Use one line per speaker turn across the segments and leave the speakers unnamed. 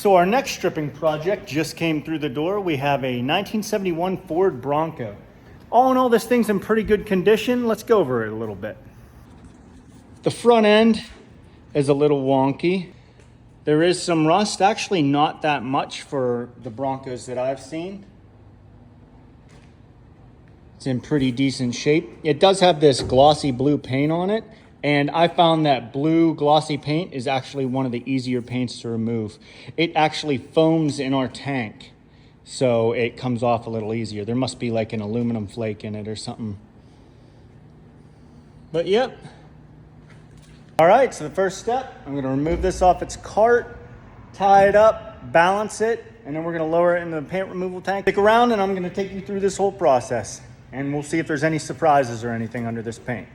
So our next stripping project just came through the door. We have a 1971 Ford Bronco. All in all, this thing's in pretty good condition. Let's go over it a little bit. The front end is a little wonky. There is some rust, actually not that much for the Broncos that I've seen. It's in pretty decent shape. It does have this glossy blue paint on it, and I found that blue glossy paint is actually one of the easier paints to remove. It actually foams in our tank, so it comes off a little easier. There must be like an aluminum flake in it or something. But yep. All right, so the first step, I'm gonna remove this off its cart, tie it up, balance it, and then we're gonna lower it into the paint removal tank. Stick around and I'm gonna take you through this whole process, and we'll see if there's any surprises or anything under this paint.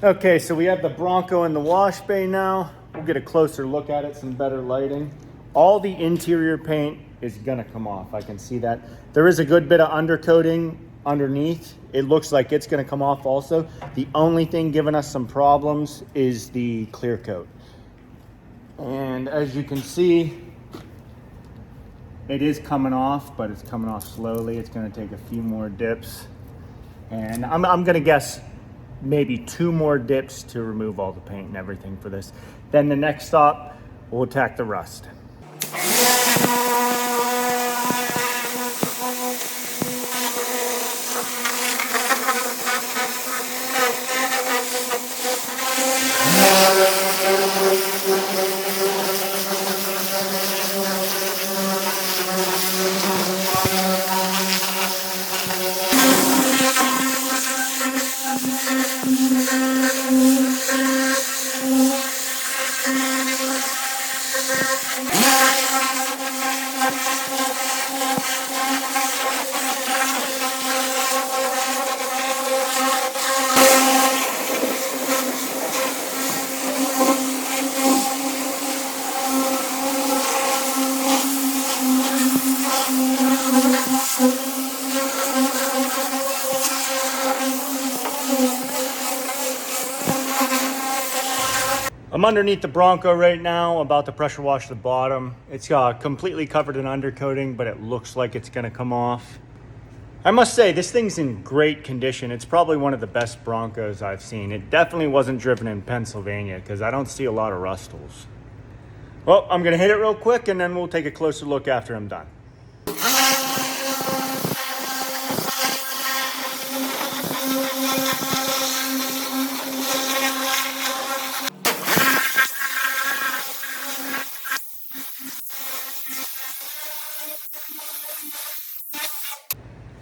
Okay, so we have the Bronco in the wash bay now. We'll get a closer look at it, some better lighting. All the interior paint is gonna come off. I can see that. There is a good bit of undercoating underneath. It looks like it's gonna come off also. The only thing giving us some problems is the clear coat. And as you can see, it is coming off, but it's coming off slowly. It's gonna take a few more dips. And I'm gonna guess maybe 2 more dips to remove all the paint and everything for this. Then the next stop, we'll attack the rust. I'm underneath the Bronco right now, about to pressure wash the bottom. It's completely covered in undercoating, but it looks like it's gonna come off. I must say, this thing's in great condition. It's probably one of the best Broncos I've seen. It definitely wasn't driven in Pennsylvania, because I don't see a lot of rust holes. Well, I'm gonna hit it real quick, and then we'll take a closer look after I'm done.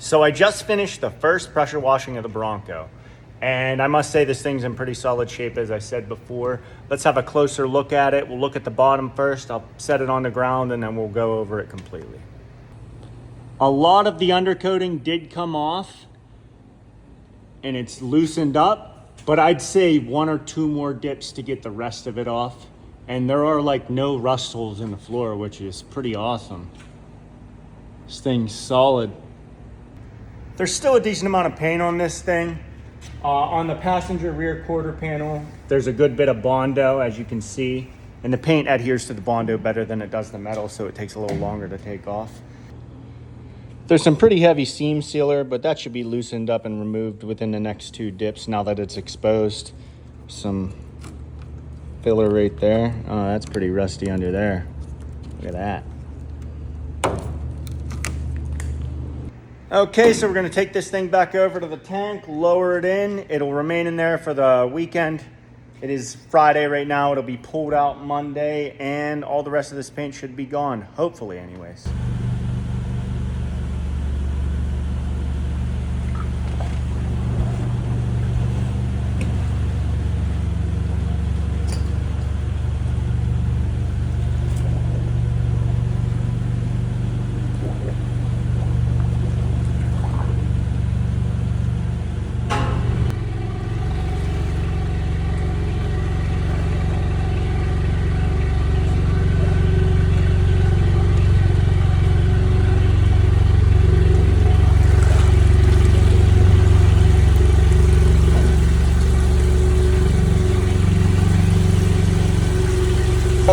So I just finished the first pressure washing of the Bronco, and I must say this thing's in pretty solid shape, as I said before. Let's have a closer look at it. We'll look at the bottom first. I'll set it on the ground, and then we'll go over it completely. A lot of the undercoating did come off, and it's loosened up, but I'd say 1 or 2 more dips to get the rest of it off. And there are like no rust holes in the floor, which is pretty awesome. This thing's solid. There's still a decent amount of paint on this thing. On the passenger rear quarter panel, there's a good bit of Bondo, as you can see. And the paint adheres to the Bondo better than it does the metal, so it takes a little longer to take off. There's some pretty heavy seam sealer, but that should be loosened up and removed within the next 2 dips now that it's exposed. Some filler right there. Oh, that's pretty rusty under there. Look at that. Okay, so we're gonna take this thing back over to the tank, lower it in. It'll remain in there for the weekend. It is Friday right now. It'll be pulled out Monday, and all the rest of this paint should be gone, hopefully anyways.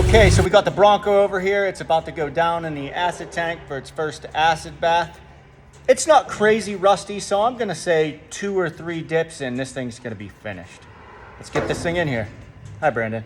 Okay, so we got the Bronco over here. It's about to go down in the acid tank for its first acid bath. It's not crazy rusty, so I'm gonna say 2 or 3 dips and this thing's gonna be finished. Let's get this thing in here. Hi, Brandon.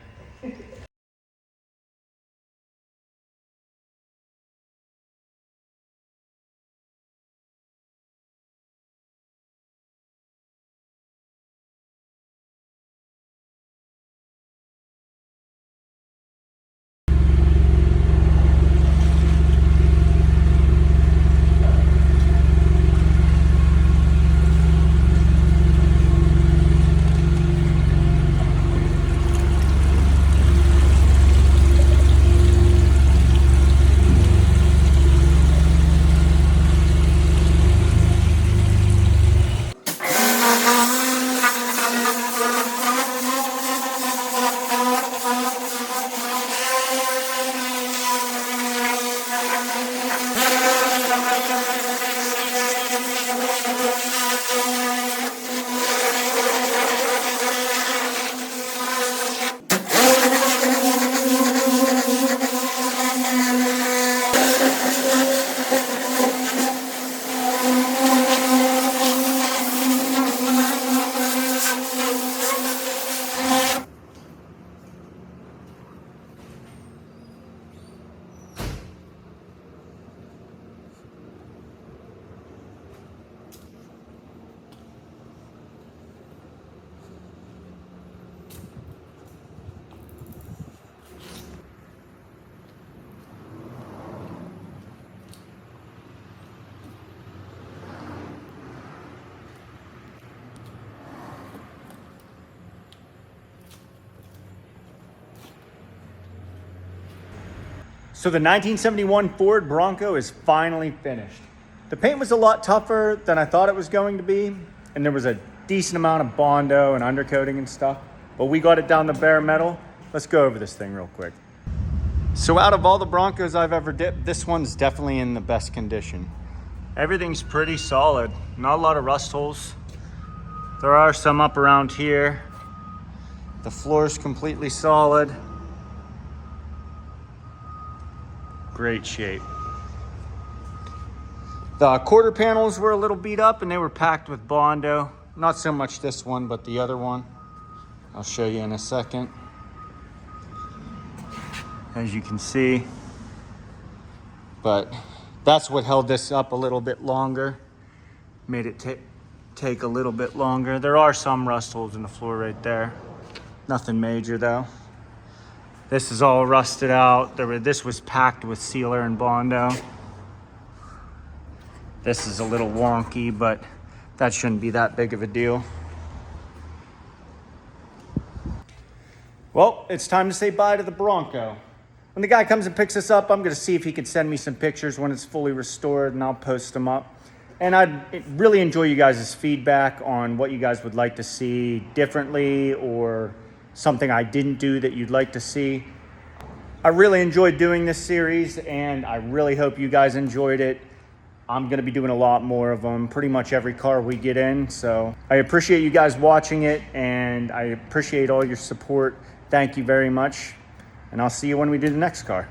So the 1971 Ford Bronco is finally finished. The paint was a lot tougher than I thought it was going to be, and there was a decent amount of Bondo and undercoating and stuff, but we got it down to bare metal. Let's go over this thing real quick. So out of all the Broncos I've ever dipped, this one's definitely in the best condition. Everything's pretty solid, not a lot of rust holes. There are some up around here. The floor's completely solid. Great shape. The quarter panels were a little beat up and they were packed with Bondo. Not so much this one, but the other one. I'll show you in a second. As you can see. But that's what held this up a little bit longer. Made it take a little bit longer. There are some rust holes in the floor right there. Nothing major though. This is all rusted out. This was packed with sealer and Bondo. This is a little wonky, but that shouldn't be that big of a deal. Well, it's time to say bye to the Bronco. When the guy comes and picks us up, I'm gonna see if he can send me some pictures when it's fully restored and I'll post them up. And I'd really enjoy you guys' feedback on what you guys would like to see differently or something I didn't do that you'd like to see. I really enjoyed doing this series and I really hope you guys enjoyed it. I'm gonna be doing a lot more of them, pretty much every car we get in. So I appreciate you guys watching it and I appreciate all your support. Thank you very much. And I'll see you when we do the next car.